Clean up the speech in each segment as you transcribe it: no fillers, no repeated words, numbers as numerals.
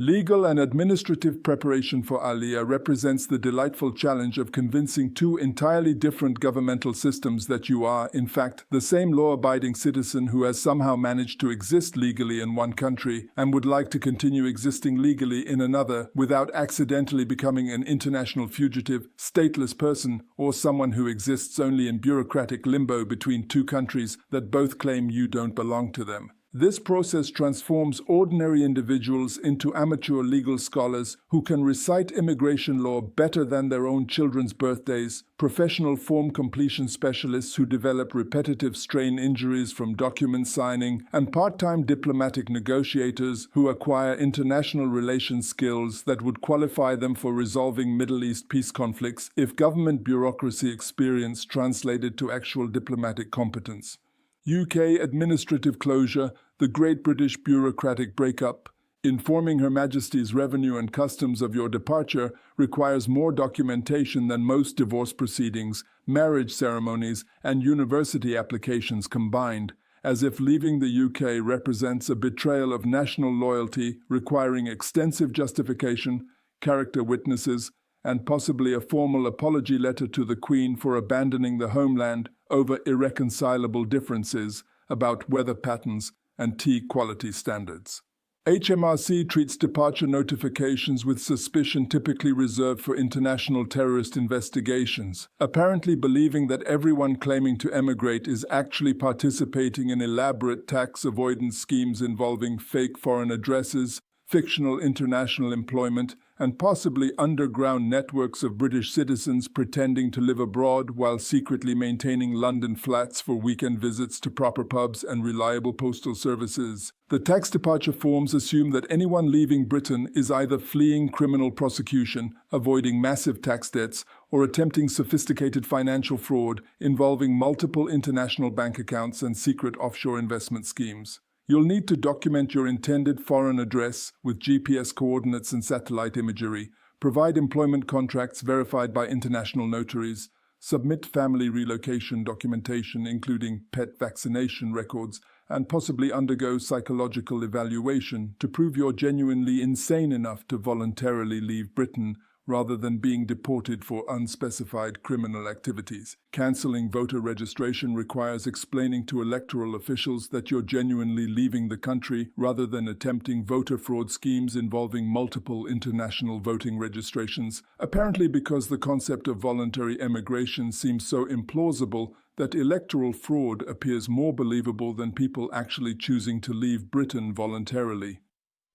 Legal and administrative preparation for Aliyah represents the delightful challenge of convincing two entirely different governmental systems that you are, in fact, the same law-abiding citizen who has somehow managed to exist legally in one country and would like to continue existing legally in another without accidentally becoming an international fugitive, stateless person, or someone who exists only in bureaucratic limbo between two countries that both claim you don't belong to them. This process transforms ordinary individuals into amateur legal scholars who can recite immigration law better than their own children's birthdays, professional form completion specialists who develop repetitive strain injuries from document signing, and part-time diplomatic negotiators who acquire international relations skills that would qualify them for resolving Middle East peace conflicts if government bureaucracy experience translated to actual diplomatic competence. UK administrative closure, the Great British bureaucratic breakup. Informing Her Majesty's Revenue and Customs of your departure requires more documentation than most divorce proceedings, marriage ceremonies, and university applications combined, as if leaving the UK represents a betrayal of national loyalty requiring extensive justification, character witnesses, and possibly a formal apology letter to the Queen for abandoning the homeland over irreconcilable differences about weather patterns and tea quality standards. HMRC treats departure notifications with suspicion typically reserved for international terrorist investigations, apparently believing that everyone claiming to emigrate is actually participating in elaborate tax avoidance schemes involving fake foreign addresses, fictional international employment, and possibly underground networks of British citizens pretending to live abroad while secretly maintaining London flats for weekend visits to proper pubs and reliable postal services. The tax departure forms assume that anyone leaving Britain is either fleeing criminal prosecution, avoiding massive tax debts, or attempting sophisticated financial fraud involving multiple international bank accounts and secret offshore investment schemes. You'll need to document your intended foreign address with GPS coordinates and satellite imagery, provide employment contracts verified by international notaries, submit family relocation documentation including pet vaccination records, and possibly undergo psychological evaluation to prove you're genuinely insane enough to voluntarily leave Britain rather than being deported for unspecified criminal activities. Cancelling voter registration requires explaining to electoral officials that you're genuinely leaving the country rather than attempting voter fraud schemes involving multiple international voting registrations, apparently because the concept of voluntary emigration seems so implausible that electoral fraud appears more believable than people actually choosing to leave Britain voluntarily.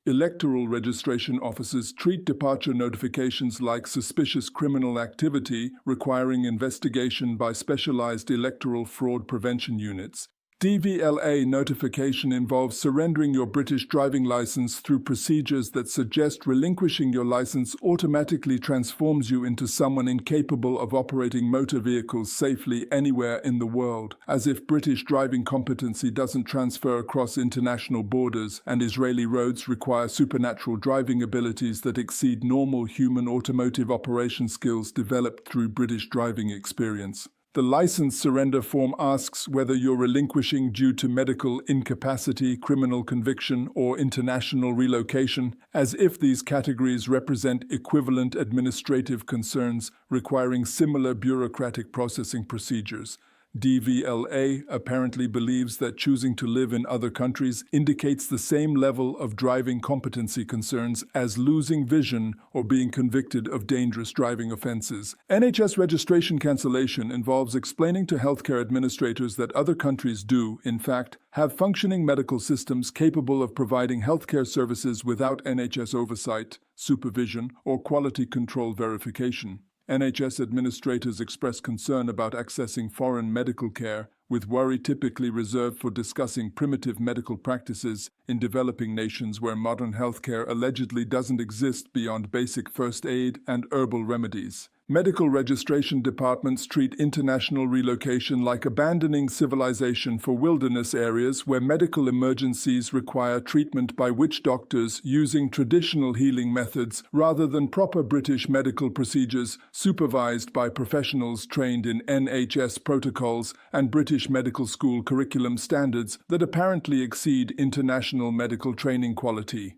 Electoral registration offices treat departure notifications like suspicious criminal activity requiring investigation by specialized electoral fraud prevention units. DVLA notification involves surrendering your British driving license through procedures that suggest relinquishing your license automatically transforms you into someone incapable of operating motor vehicles safely anywhere in the world, as if British driving competency doesn't transfer across international borders and Israeli roads require supernatural driving abilities that exceed normal human automotive operation skills developed through British driving experience. The license surrender form asks whether you're relinquishing due to medical incapacity, criminal conviction, or international relocation, as if these categories represent equivalent administrative concerns requiring similar bureaucratic processing procedures. DVLA apparently believes that choosing to live in other countries indicates the same level of driving competency concerns as losing vision or being convicted of dangerous driving offenses. NHS registration cancellation involves explaining to healthcare administrators that other countries do, in fact, have functioning medical systems capable of providing healthcare services without NHS oversight, supervision, or quality control verification. NHS administrators express concern about accessing foreign medical care, with worry typically reserved for discussing primitive medical practices in developing nations where modern healthcare allegedly doesn't exist beyond basic first aid and herbal remedies. Medical registration departments treat international relocation like abandoning civilization for wilderness areas where medical emergencies require treatment by witch doctors using traditional healing methods rather than proper British medical procedures supervised by professionals trained in NHS protocols and British medical school curriculum standards that apparently exceed international medical training quality.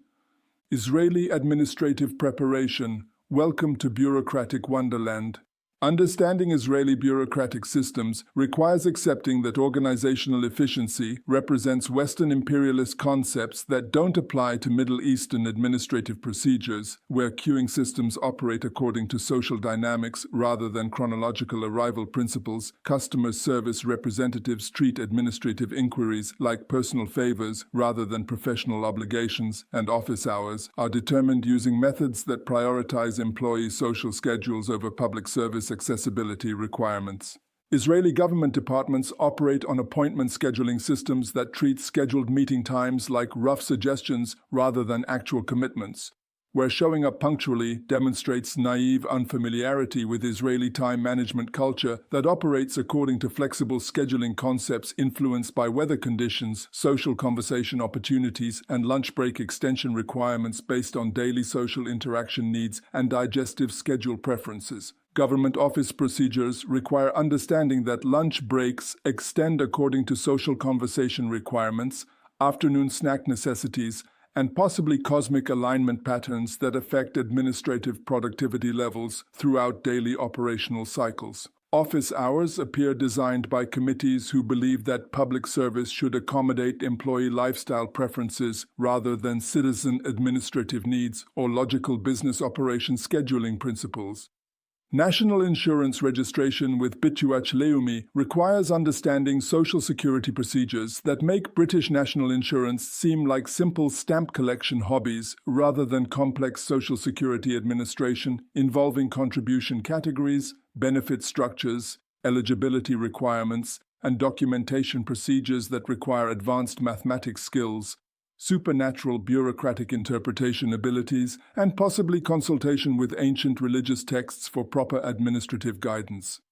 Israeli administrative preparation. Welcome to bureaucratic wonderland. Understanding Israeli bureaucratic systems requires accepting that organizational efficiency represents Western imperialist concepts that don't apply to Middle Eastern administrative procedures, where queuing systems operate according to social dynamics rather than chronological arrival principles. Customer service representatives treat administrative inquiries like personal favors rather than professional obligations, and office hours are determined using methods that prioritize employee social schedules over public service accessibility requirements. Israeli government departments operate on appointment scheduling systems that treat scheduled meeting times like rough suggestions rather than actual commitments, where showing up punctually demonstrates naive unfamiliarity with Israeli time management culture that operates according to flexible scheduling concepts influenced by weather conditions, social conversation opportunities, and lunch break extension requirements based on daily social interaction needs and digestive schedule preferences. Government office procedures require understanding that lunch breaks extend according to social conversation requirements, afternoon snack necessities, and possibly cosmic alignment patterns that affect administrative productivity levels throughout daily operational cycles. Office hours appear designed by committees who believe that public service should accommodate employee lifestyle preferences rather than citizen administrative needs or logical business operation scheduling principles. National insurance registration with Bituach Leumi requires understanding social security procedures that make British national insurance seem like simple stamp collection hobbies rather than complex social security administration involving contribution categories, benefit structures, eligibility requirements, and documentation procedures that require advanced mathematics skills, supernatural bureaucratic interpretation abilities, and possibly consultation with ancient religious texts for proper administrative guidance.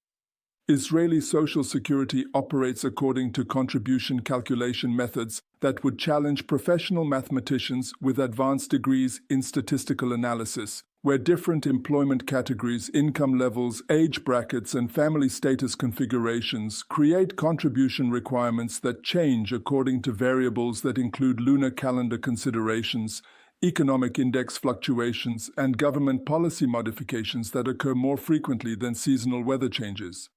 Israeli Social Security operates according to contribution calculation methods that would challenge professional mathematicians with advanced degrees in statistical analysis, where different employment categories, income levels, age brackets, and family status configurations create contribution requirements that change according to variables that include lunar calendar considerations, economic index fluctuations, and government policy modifications that occur more frequently than seasonal weather changes.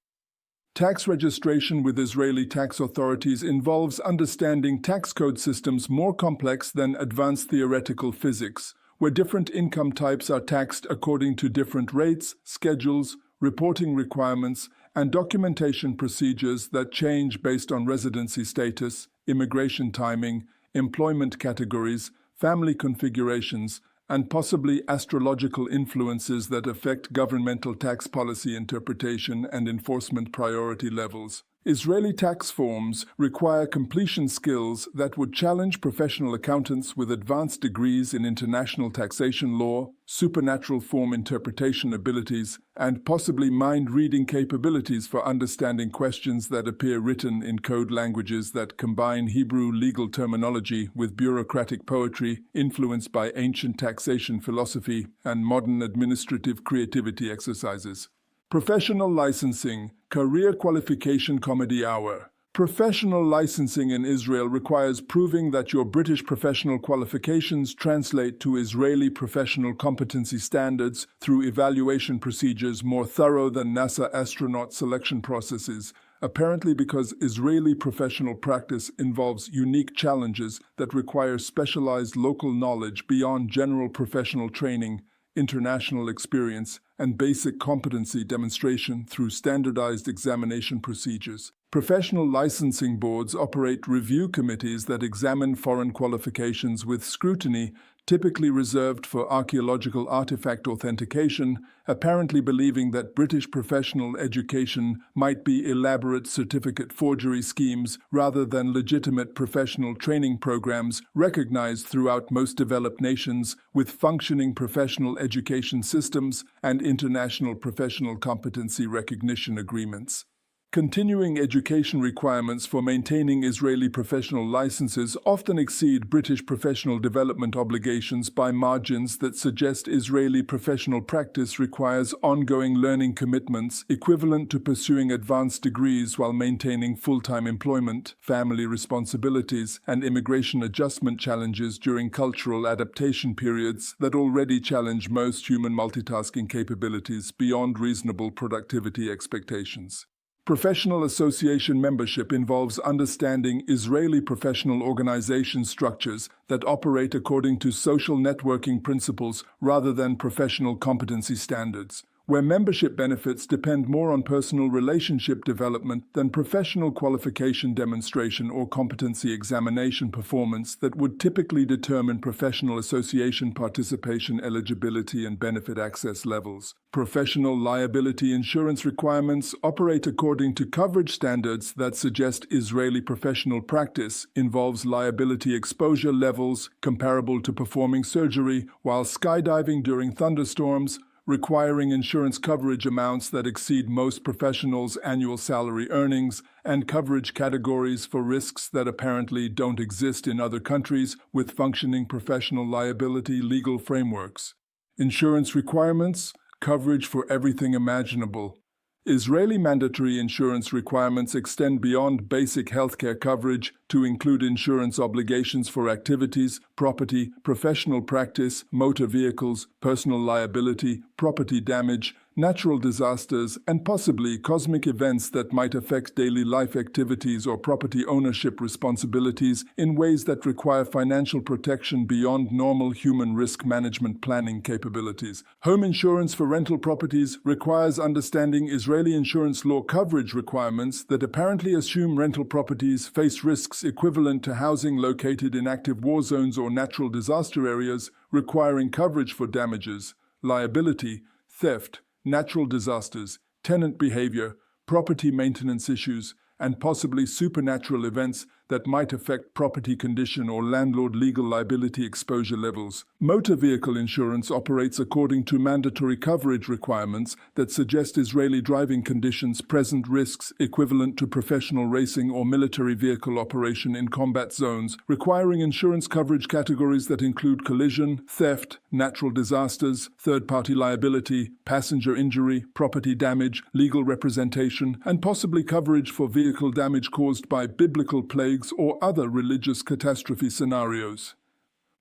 Tax registration with Israeli tax authorities involves understanding tax code systems more complex than advanced theoretical physics, where different income types are taxed according to different rates, schedules, reporting requirements, and documentation procedures that change based on residency status, immigration timing, employment categories, family configurations, and possibly astrological influences that affect governmental tax policy interpretation and enforcement priority levels. Israeli tax forms require completion skills that would challenge professional accountants with advanced degrees in international taxation law, supernatural form interpretation abilities, and possibly mind-reading capabilities for understanding questions that appear written in code languages that combine Hebrew legal terminology with bureaucratic poetry influenced by ancient taxation philosophy and modern administrative creativity exercises. Professional licensing, career qualification comedy hour. Professional licensing in Israel requires proving that your British professional qualifications translate to Israeli professional competency standards through evaluation procedures more thorough than NASA astronaut selection processes, apparently because Israeli professional practice involves unique challenges that require specialized local knowledge beyond general professional training, international experience, and basic competency demonstration through standardized examination procedures. Professional licensing boards operate review committees that examine foreign qualifications with scrutiny, typically reserved for archaeological artifact authentication, apparently believing that British professional education might be elaborate certificate forgery schemes rather than legitimate professional training programs recognized throughout most developed nations with functioning professional education systems and international professional competency recognition agreements. Continuing education requirements for maintaining Israeli professional licenses often exceed British professional development obligations by margins that suggest Israeli professional practice requires ongoing learning commitments equivalent to pursuing advanced degrees while maintaining full-time employment, family responsibilities, and immigration adjustment challenges during cultural adaptation periods that already challenge most human multitasking capabilities beyond reasonable productivity expectations. Professional association membership involves understanding Israeli professional organization structures that operate according to social networking principles rather than professional competency standards, where membership benefits depend more on personal relationship development than professional qualification demonstration or competency examination performance that would typically determine professional association participation eligibility and benefit access levels. Professional liability insurance requirements operate according to coverage standards that suggest Israeli professional practice involves liability exposure levels comparable to performing surgery while skydiving during thunderstorms, requiring insurance coverage amounts that exceed most professionals' annual salary earnings, and coverage categories for risks that apparently don't exist in other countries with functioning professional liability legal frameworks. Insurance requirements, coverage for everything imaginable. Israeli mandatory insurance requirements extend beyond basic healthcare coverage to include insurance obligations for activities, property, professional practice, motor vehicles, personal liability, property damage, natural disasters, and possibly cosmic events that might affect daily life activities or property ownership responsibilities in ways that require financial protection beyond normal human risk management planning capabilities. Home insurance for rental properties requires understanding Israeli insurance law coverage requirements that apparently assume rental properties face risks equivalent to housing located in active war zones or natural disaster areas, requiring coverage for damages, liability, theft, natural disasters, tenant behavior, property maintenance issues, and possibly supernatural events that might affect property condition or landlord legal liability exposure levels. Motor vehicle insurance operates according to mandatory coverage requirements that suggest Israeli driving conditions present risks equivalent to professional racing or military vehicle operation in combat zones, requiring insurance coverage categories that include collision, theft, natural disasters, third-party liability, passenger injury, property damage, legal representation, and possibly coverage for vehicle damage caused by biblical plagues or other religious catastrophe scenarios.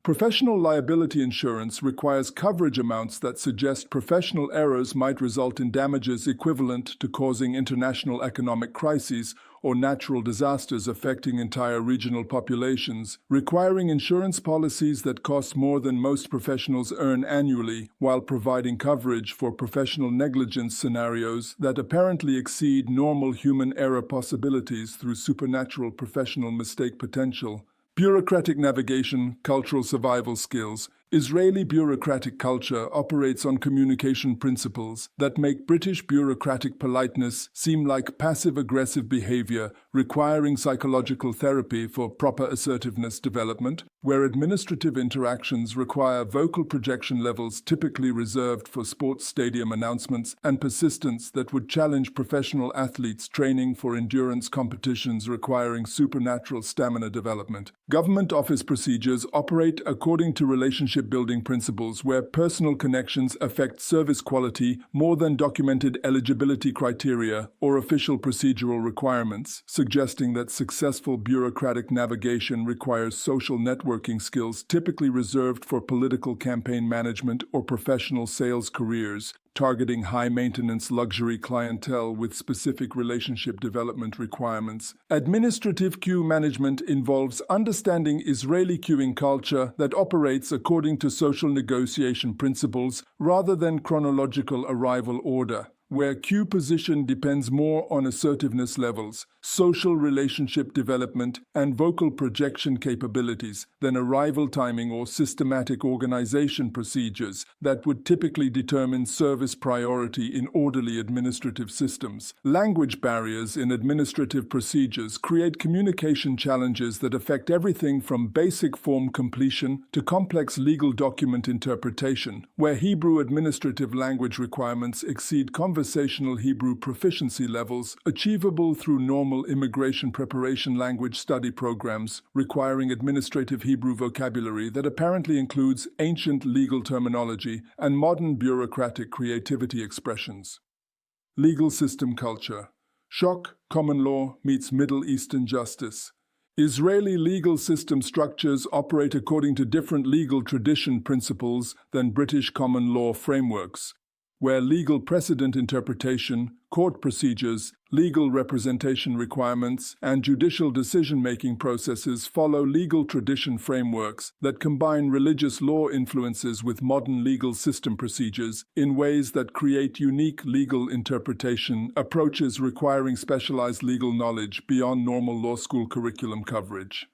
Professional liability insurance requires coverage amounts that suggest professional errors might result in damages equivalent to causing international economic crises or natural disasters affecting entire regional populations, requiring insurance policies that cost more than most professionals earn annually, while providing coverage for professional negligence scenarios that apparently exceed normal human error possibilities through supernatural professional mistake potential. Bureaucratic navigation, cultural survival skills. Israeli bureaucratic culture operates on communication principles that make British bureaucratic politeness seem like passive-aggressive behavior requiring psychological therapy for proper assertiveness development, where administrative interactions require vocal projection levels typically reserved for sports stadium announcements and persistence that would challenge professional athletes training for endurance competitions requiring supernatural stamina development. Government office procedures operate according to relationship building principles where personal connections affect service quality more than documented eligibility criteria or official procedural requirements, suggesting that successful bureaucratic navigation requires social networking skills typically reserved for political campaign management or professional sales careers, targeting high-maintenance luxury clientele with specific relationship development requirements. Administrative queue management involves understanding Israeli queuing culture that operates according to social negotiation principles rather than chronological arrival order, where queue position depends more on assertiveness levels, social relationship development, and vocal projection capabilities than arrival timing or systematic organization procedures that would typically determine service priority in orderly administrative systems. Language barriers in administrative procedures create communication challenges that affect everything from basic form completion to complex legal document interpretation, where Hebrew administrative language requirements exceed conversational conversational Hebrew proficiency levels achievable through normal immigration preparation language study programs requiring administrative Hebrew vocabulary that apparently includes ancient legal terminology and modern bureaucratic creativity expressions. Legal system culture. Shock, common law meets Middle Eastern justice. Israeli legal system structures operate according to different legal tradition principles than British common law frameworks, where legal precedent interpretation, court procedures, legal representation requirements, and judicial decision-making processes follow legal tradition frameworks that combine religious law influences with modern legal system procedures in ways that create unique legal interpretation approaches requiring specialized legal knowledge beyond normal law school curriculum coverage.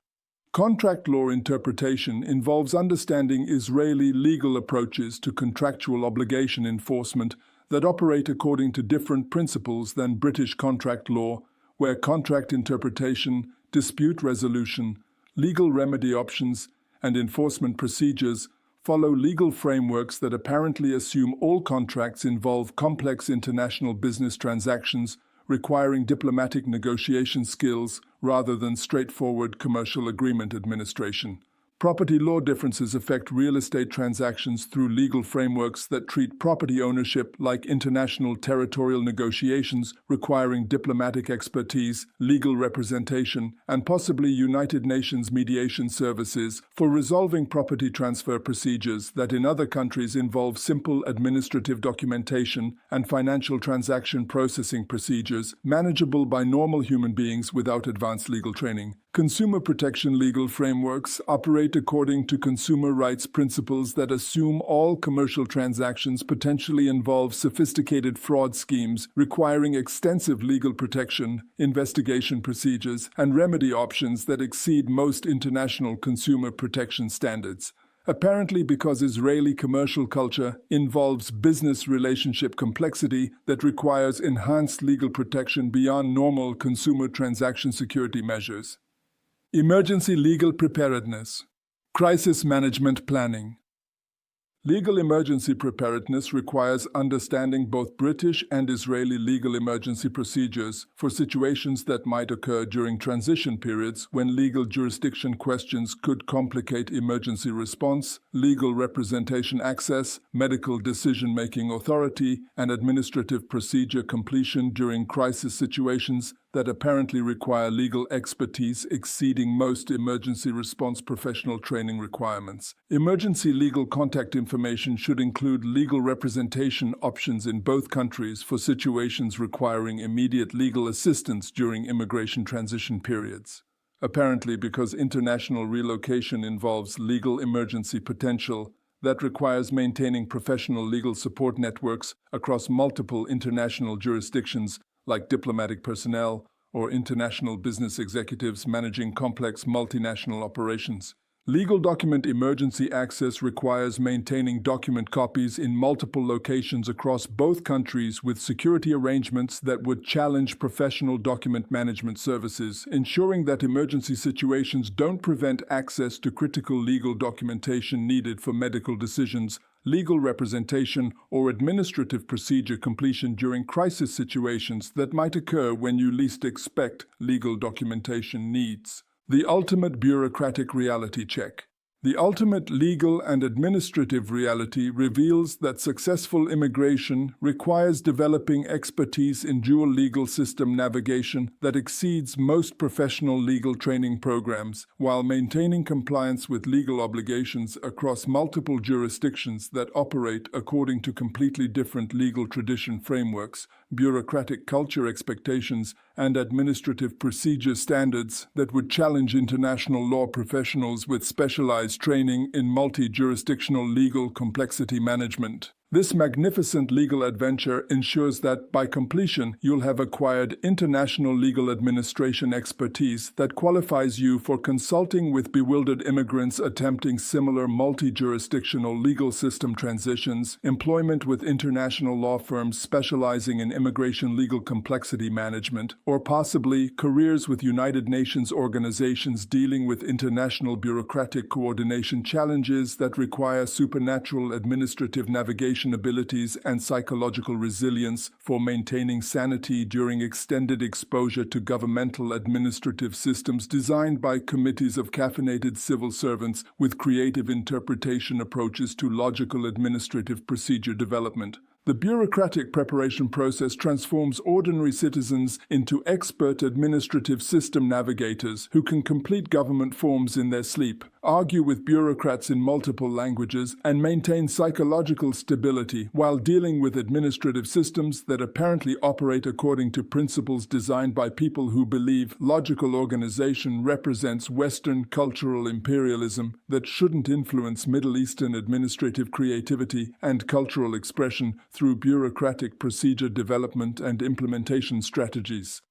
Contract law interpretation involves understanding Israeli legal approaches to contractual obligation enforcement that operate according to different principles than British contract law, where contract interpretation, dispute resolution, legal remedy options, and enforcement procedures follow legal frameworks that apparently assume all contracts involve complex international business transactions requiring diplomatic negotiation skills rather than straightforward commercial agreement administration. Property law differences affect real estate transactions through legal frameworks that treat property ownership like international territorial negotiations requiring diplomatic expertise, legal representation, and possibly United Nations mediation services for resolving property transfer procedures that in other countries involve simple administrative documentation and financial transaction processing procedures manageable by normal human beings without advanced legal training. Consumer protection legal frameworks operate according to consumer rights principles that assume all commercial transactions potentially involve sophisticated fraud schemes requiring extensive legal protection, investigation procedures, and remedy options that exceed most international consumer protection standards. Apparently because Israeli commercial culture involves business relationship complexity that requires enhanced legal protection beyond normal consumer transaction security measures. Emergency legal preparedness. Crisis management planning. Legal emergency preparedness requires understanding both British and Israeli legal emergency procedures for situations that might occur during transition periods when legal jurisdiction questions could complicate emergency response, legal representation access, medical decision-making authority, and administrative procedure completion during crisis situations that apparently require legal expertise exceeding most emergency response professional training requirements. Emergency legal contact information should include legal representation options in both countries for situations requiring immediate legal assistance during immigration transition periods. Apparently because international relocation involves legal emergency potential, that requires maintaining professional legal support networks across multiple international jurisdictions like diplomatic personnel or international business executives managing complex multinational operations. Legal document emergency access requires maintaining document copies in multiple locations across both countries with security arrangements that would challenge professional document management services, ensuring that emergency situations don't prevent access to critical legal documentation needed for medical decisions, legal representation, or administrative procedure completion during crisis situations that might occur when you least expect legal documentation needs. The ultimate bureaucratic reality check. The ultimate legal and administrative reality reveals that successful immigration requires developing expertise in dual legal system navigation that exceeds most professional legal training programs, while maintaining compliance with legal obligations across multiple jurisdictions that operate according to completely different legal tradition frameworks, bureaucratic culture expectations, and administrative procedure standards that would challenge international law professionals with specialized training in multi-jurisdictional legal complexity management. This magnificent legal adventure ensures that, by completion, you'll have acquired international legal administration expertise that qualifies you for consulting with bewildered immigrants attempting similar multi-jurisdictional legal system transitions, employment with international law firms specializing in immigration legal complexity management, or possibly careers with United Nations organizations dealing with international bureaucratic coordination challenges that require supernatural administrative navigation communication abilities, and psychological resilience for maintaining sanity during extended exposure to governmental administrative systems designed by committees of caffeinated civil servants with creative interpretation approaches to logical administrative procedure development. The bureaucratic preparation process transforms ordinary citizens into expert administrative system navigators who can complete government forms in their sleep, argue with bureaucrats in multiple languages, and maintain psychological stability while dealing with administrative systems that apparently operate according to principles designed by people who believe logical organization represents Western cultural imperialism that shouldn't influence Middle Eastern administrative creativity and cultural expression through bureaucratic procedure development and implementation strategies.